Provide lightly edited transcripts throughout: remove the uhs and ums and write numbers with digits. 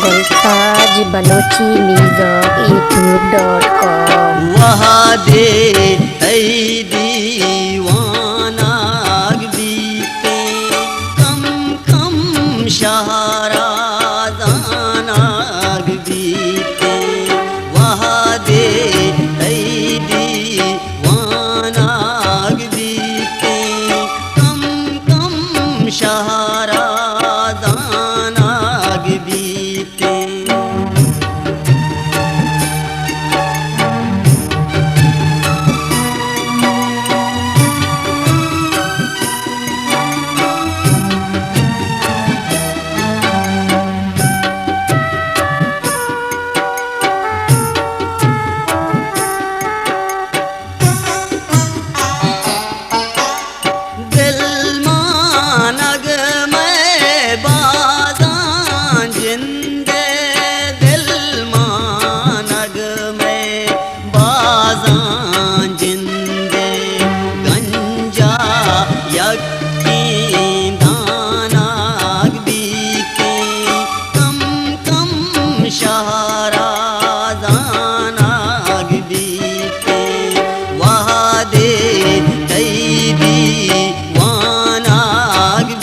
गुलताज Balochi music youtube.com। वहा दे दीवानाग बीते कम कम शहराज़ानाग बीते वहा दे दीवानाग बीते कम कम शहराज़ानाग बीते। शहराज़ानाग बीते वहा दे दीवानाग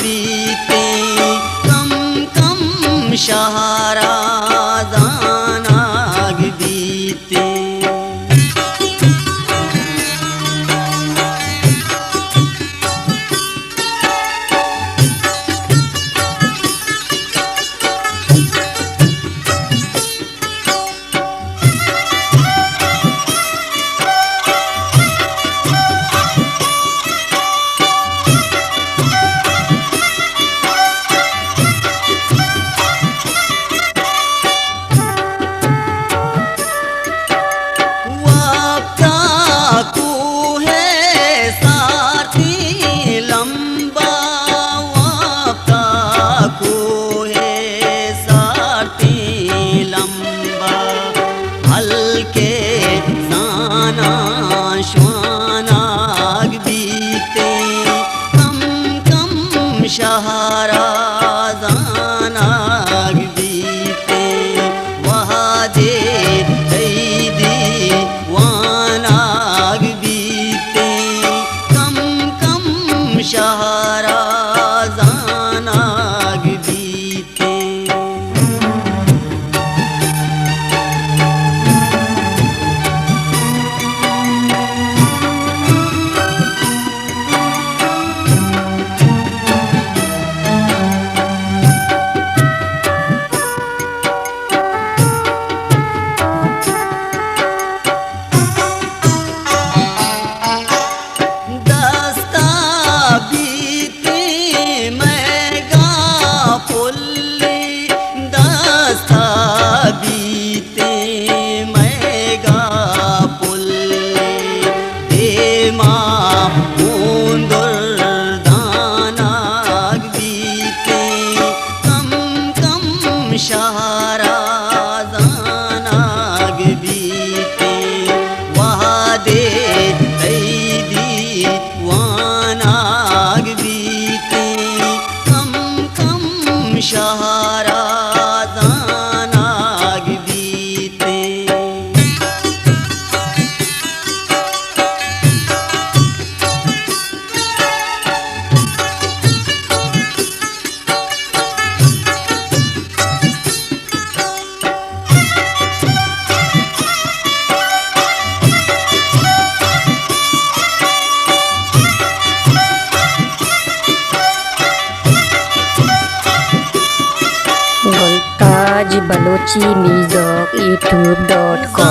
बीते कम कम शहराज़ानाग बीते। श्वानाग बीते कम कम शहराज़ानाग बीते वहा दे दीवानाग बीते कम कम शहराज़ानाग बीते। शहराज़ानाग बीते वहा दे दीवानाग बीते कम कम शहराज़ानाग बीते। गुलताज बलोची म्यूजिक youtube.com।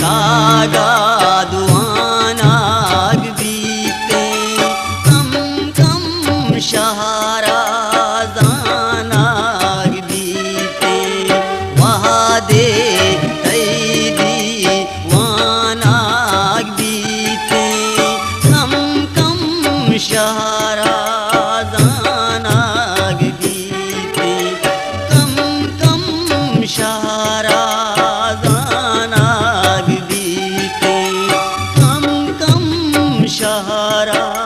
कागा दुआ इशारा